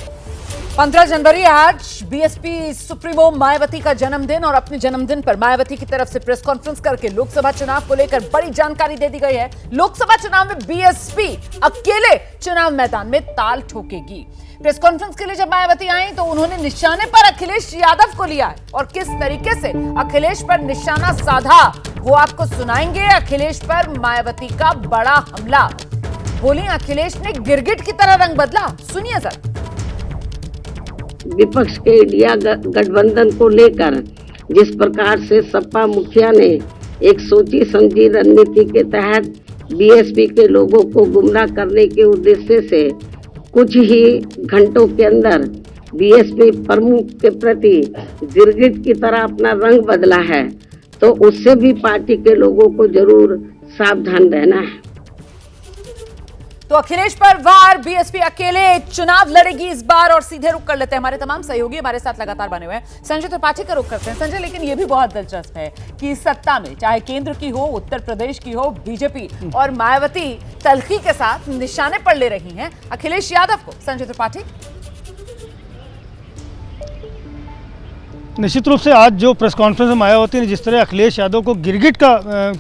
15 जनवरी आज बीएसपी सुप्रीमो मायावती का जन्मदिन और अपने जन्मदिन पर मायावती की तरफ से प्रेस कॉन्फ्रेंस करके लोकसभा चुनाव को लेकर बड़ी जानकारी दे दी गई है। लोकसभा चुनाव में बीएसपी अकेले चुनाव मैदान में ताल ठोकेगी। प्रेस कॉन्फ्रेंस के लिए जब मायावती आई तो उन्होंने निशाने पर अखिलेश यादव को लिया है और किस तरीके से अखिलेश पर निशाना साधा वो आपको सुनाएंगे। अखिलेश पर मायावती का बड़ा हमला, बोली अखिलेश ने गिरगिट की तरह रंग बदला। सुनिए सर। विपक्ष के इंडिया गठबंधन को लेकर जिस प्रकार से सपा मुखिया ने एक सोची समझी रणनीति के तहत बीएसपी के लोगों को गुमराह करने के उद्देश्य से कुछ ही घंटों के अंदर बीएसपी प्रमुख के प्रति गिरगिट की तरह अपना रंग बदला है, तो उससे भी पार्टी के लोगों को जरूर सावधान रहना है। तो अखिलेश पर वार, बीएसपी अकेले चुनाव लड़ेगी इस बार। और सीधे रुक कर लेते हैं, हमारे तमाम सहयोगी हमारे साथ लगातार बने हुए हैं। संजय त्रिपाठी का रुक करते हैं। संजय, लेकिन यह भी बहुत दिलचस्प है कि सत्ता में चाहे केंद्र की हो, उत्तर प्रदेश की हो, बीजेपी और मायावती तल्खी के साथ निशाने पर ले रही हैं अखिलेश यादव को। संजय त्रिपाठी। निश्चित रूप से आज जो प्रेस कॉन्फ्रेंस में मायावती ने जिस तरह अखिलेश यादव को गिरगिट का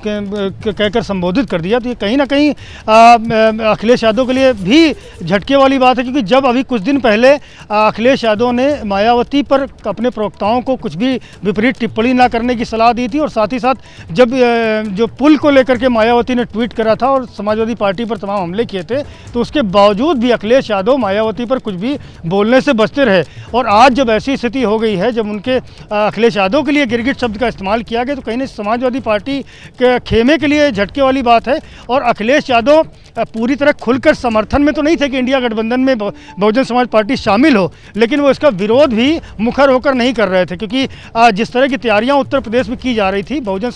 कहकर संबोधित कर दिया, तो ये कहीं ना कहीं अखिलेश यादव के लिए भी झटके वाली बात है, क्योंकि जब अभी कुछ दिन पहले अखिलेश यादव ने मायावती पर अपने प्रवक्ताओं को कुछ भी विपरीत टिप्पणी ना करने की सलाह दी थी, और साथ ही साथ जब जो पुल को लेकर के मायावती ने ट्वीट करा था और समाजवादी पार्टी पर तमाम हमले किए थे, तो उसके बावजूद भी अखिलेश यादव मायावती पर कुछ भी बोलने से बचते रहे। और आज जब ऐसी स्थिति हो गई है, जब उनके अखिलेश यादव के लिए गिरगिट शब्द का इस्तेमाल किया गया, तो कहीं ना समाजवादी पार्टी के खेमे के लिए झटके वाली बात है। और अखिलेश यादव पूरी तरह खुलकर समर्थन में तो नहीं थे कि इंडिया गठबंधन में बहुजन समाज पार्टी शामिल हो, लेकिन वो इसका विरोध भी मुखर होकर नहीं कर रहे थे, क्योंकि जिस तरह की तैयारियां उत्तर प्रदेश में की जा रही थी, बहुजन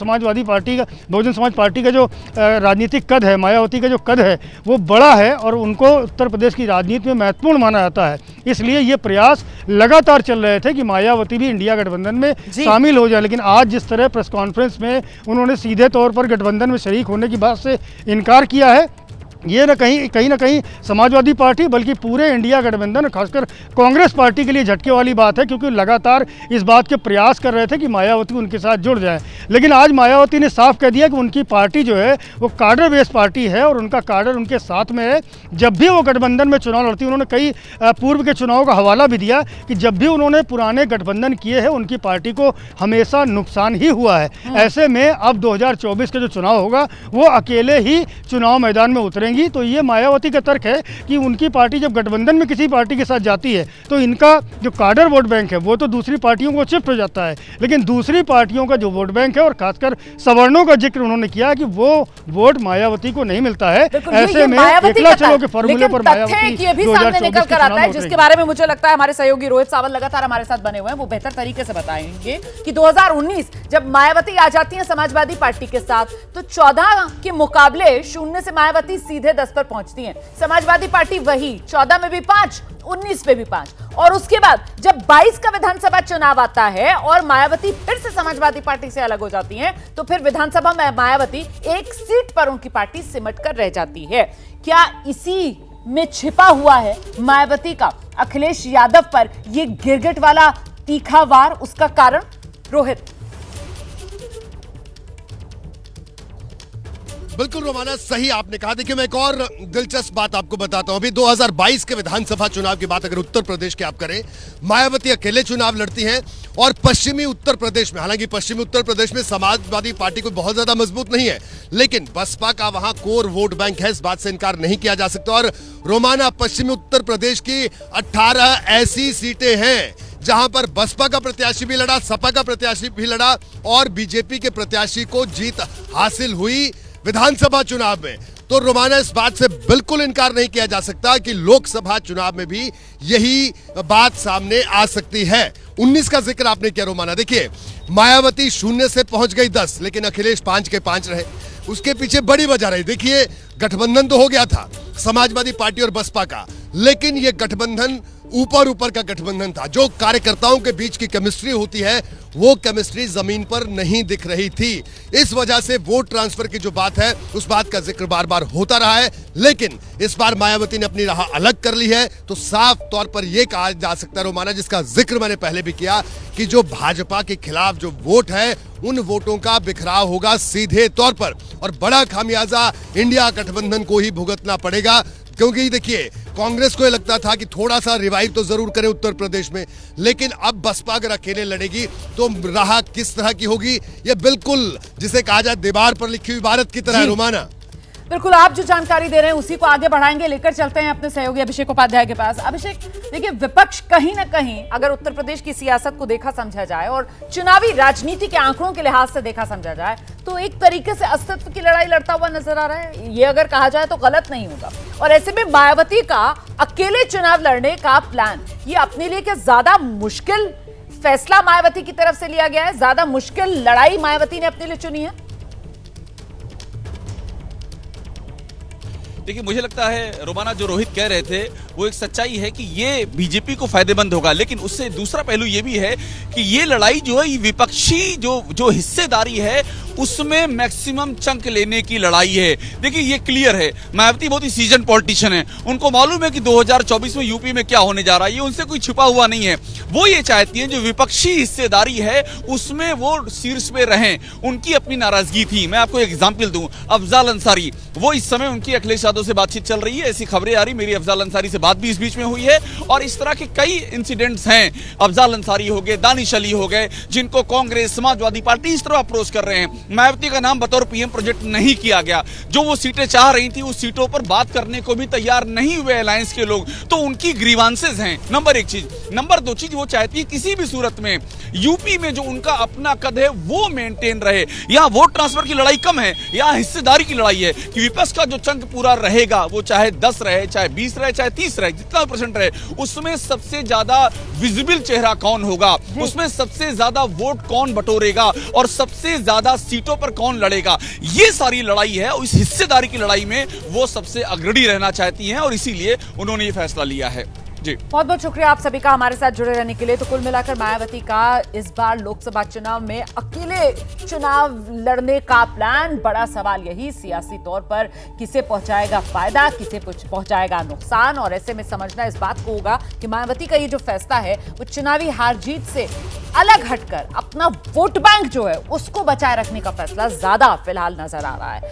समाज पार्टी का जो राजनीतिक कद है, मायावती का जो कद है, वो बड़ा है और उनको उत्तर प्रदेश की राजनीति में महत्वपूर्ण माना जाता है। इसलिए ये प्रयास लगातार चल रहे थे कि मायावती भी इंडिया गठबंधन में शामिल हो जाए। लेकिन आज जिस तरह प्रेस कॉन्फ्रेंस में उन्होंने सीधे तौर पर गठबंधन में शरीक होने की बात से इनकार किया है, ये कहीं ना कहीं समाजवादी पार्टी बल्कि पूरे इंडिया गठबंधन, खासकर कांग्रेस पार्टी के लिए झटके वाली बात है, क्योंकि लगातार इस बात के प्रयास कर रहे थे कि मायावती उनके साथ जुड़ जाए। लेकिन आज मायावती ने साफ कह दिया कि उनकी पार्टी जो है वो कार्डर बेस्ड पार्टी है और उनका कार्डर उनके साथ में है। जब भी वो गठबंधन में चुनाव लड़ती, उन्होंने कई पूर्व के चुनावों का हवाला भी दिया कि जब भी उन्होंने पुराने गठबंधन किए हैं, उनकी पार्टी को हमेशा नुकसान ही हुआ है। ऐसे में अब 2024 का जो चुनाव होगा वो अकेले ही चुनाव मैदान में उतरेंगे। तो ये मायावती का तर्क है कि उनकी पार्टी जब गठबंधन में किसी पार्टी के साथ जाती है, तो इनका जो कार्डर वोट बैंक है वो तो दूसरी पार्टियों को शिफ्ट हो जाता है, लेकिन दूसरी पार्टियों का जो वोट बैंक है, और खासकर सवर्णों का जिक्र उन्होंने किया कि वो वोट मायावती को नहीं मिलता है। ऐसे में एकला चलो के फॉर्मूले पर मायावती ये भी सामने निकल कर आता है, जिसके बारे में मुझे लगता है हमारे सहयोगी रोहित सावल लगातार हमारे साथ बने हुए हैं, वो बेहतर तरीके से बताएंगे कि 2019 जब मायावती आ जाती है समाजवादी पार्टी के साथ, तो 14 के मुकाबले 0 से मायावती सीधे 10 पर पहुंचती हैं। समाजवादी पार्टी वही 14 में भी 5, 19 में भी 5, और उसके बाद जब 22 का विधानसभा चुनाव आता है और मायावती फिर से समाजवादी पार्टी से अलग हो जाती हैं, तो फिर विधानसभा में मायावती एक सीट पर उनकी पार्टी सिमट कर रह जाती है। क्या इसी में छिपा हुआ है मायावती का अखिलेश यादव पर ये गिरगिट वाला तीखा वार, उसका कारण? रोहित। बिल्कुल रोमाना, सही आपने कहा। देखिए, मैं एक और दिलचस्प बात आपको बताता हूं। अभी 2022 के विधानसभा चुनाव की बात अगर उत्तर प्रदेश की आप करें, मायावती अकेले चुनाव लड़ती हैं और पश्चिमी उत्तर प्रदेश में, हालांकि पश्चिमी उत्तर प्रदेश में समाजवादी पार्टी कोई बहुत ज्यादा मजबूत नहीं है, लेकिन बसपा का वहां कोर वोट बैंक है, इस बात से इनकार नहीं किया जा सकता। और रोमाना, पश्चिमी उत्तर प्रदेश की 18 ऐसी सीटें हैं जहां पर बसपा का प्रत्याशी भी लड़ा, सपा का प्रत्याशी भी लड़ा और बीजेपी के प्रत्याशी को जीत हासिल हुई विधानसभा चुनाव में। तो रोमाना, इस बात से बिल्कुल इनकार नहीं किया जा सकता कि लोकसभा चुनाव में भी यही बात सामने आ सकती है। 19 का जिक्र आपने किया रोमाना। देखिए, मायावती 0 से पहुंच गई 10, लेकिन अखिलेश 5 के 5 रहे। उसके पीछे बड़ी वजह रही। देखिए, गठबंधन तो हो गया था समाजवादी पार्टी और बसपा का, लेकिन यह गठबंधन ऊपर ऊपर का गठबंधन था। जो कार्यकर्ताओं के बीच की केमिस्ट्री होती है वो केमिस्ट्री जमीन पर नहीं दिख रही थी। इस वजह से वोट ट्रांसफर की जो बात है उस बात का जिक्र बार बार होता रहा है, लेकिन इस बार मायावती ने अपनी राह अलग कर ली है। तो साफ तौर पर यह कहा जा सकता है रोमाना, जिसका जिक्र मैंने पहले भी किया, कि जो भाजपा के खिलाफ जो वोट है उन वोटों का बिखराव होगा सीधे तौर पर, और बड़ा खामियाजा इंडिया गठबंधन को ही भुगतना पड़ेगा। क्योंकि देखिए, कांग्रेस को यह लगता था कि थोड़ा सा रिवाइव तो जरूर करे उत्तर प्रदेश में, लेकिन अब बसपा अगर अकेले लड़ेगी तो राह किस तरह की होगी, यह बिल्कुल जिसे कहा जाए दीवार पर लिखी हुई इबारत की तरह है रोमाना। बिल्कुल, आप जो जानकारी दे रहे हैं उसी को आगे बढ़ाएंगे, लेकर चलते हैं अपने सहयोगी अभिषेक उपाध्याय के पास। अभिषेक, देखिए, विपक्ष कहीं ना कहीं अगर उत्तर प्रदेश की सियासत को देखा समझा जाए और चुनावी राजनीति के आंकड़ों के लिहाज से देखा समझा जाए तो एक तरीके से अस्तित्व की लड़ाई लड़ता हुआ नजर आ रहा है। ये अगर कहा जाए तो गलत नहीं होगा। और ऐसे में मायावती का अकेले चुनाव लड़ने का प्लान, ये अपने लिए क्या ज्यादा मुश्किल फैसला मायावती की तरफ से लिया गया है? ज्यादा मुश्किल लड़ाई मायावती ने अपने लिए चुनी है? देखिए, मुझे लगता है रोमाना, जो रोहित कह रहे थे वो एक सच्चाई है कि ये बीजेपी को फायदेमंद होगा, लेकिन उससे दूसरा पहलू ये भी है कि ये लड़ाई जो है, ये विपक्षी जो हिस्सेदारी है उसमें मैक्सिमम चंक लेने की लड़ाई है। देखिए, ये क्लियर है, मायावती बहुत ही सीजन पॉलिटिशियन है, उनको मालूम है कि 2024 में यूपी में क्या होने जा रहा है, ये उनसे कोई छुपा हुआ नहीं है। वो ये चाहती है जो विपक्षी हिस्सेदारी है उसमें वो शीर्ष पे रहें। उनकी अपनी नाराजगी थी। मैं आपको एक एग्जाम्पल दूं, अफजाल अंसारी, वो इस समय उनकी अखिलेश यादव से बातचीत चल रही है, ऐसी खबरें आ रही, मेरी अफजाल अंसारी से बात भी इस बीच में हुई है, और इस तरह के कई इंसिडेंट्स हैं। अफजाल अंसारी हो गए, दानिश अली हो गए, जिनको कांग्रेस, समाजवादी पार्टी इस तरह अप्रोच कर रहे हैं। मायावती का नाम बतौर पीएम प्रोजेक्ट नहीं किया गया। जो वो सीटें चाह रही थी उस सीटों पर बात करने को भी तैयार नहीं हुए अलायंस के लोग, तो उनकी ग्रीवांसेस हैं, नंबर एक चीज। नंबर दो चीज, वो चाहती है किसी भी सूरत में यूपी में जो उनका अपना कद है वो मेंटेन रहे। यहां वोट ट्रांसफर की लड़ाई कम है, यहां हिस्सेदारी की लड़ाई है कि विपक्ष का जो चंक पूरा रहेगा, वो चाहे 10 रहे, चाहे 20 रहे, चाहे 30 रहे, जितना परसेंट रहे, उसमें सबसे ज्यादा विजिबल चेहरा कौन होगा, उसमें सबसे ज्यादा वोट कौन बटोरेगा और सबसे ज्यादा सीटों पर कौन लड़ेगा। ये सारी लड़ाई है, और इस हिस्सेदारी की लड़ाई में वो सबसे अग्रणी रहना चाहती हैं, और इसीलिए उन्होंने ये फैसला लिया है। जी, बहुत बहुत शुक्रिया आप सभी का हमारे साथ जुड़े रहने के लिए। तो कुल मिलाकर मायावती का इस बार लोकसभा चुनाव में अकेले चुनाव लड़ने का प्लान, बड़ा सवाल यही सियासी तौर पर किसे पहुंचाएगा फायदा, किसे पहुंचाएगा नुकसान, और ऐसे में समझना इस बात को होगा कि मायावती का ये जो फैसला है वो चुनावी हार जीत से अलग हटकर अपना वोट बैंक जो है उसको बचाए रखने का फैसला ज्यादा फिलहाल नजर आ रहा है।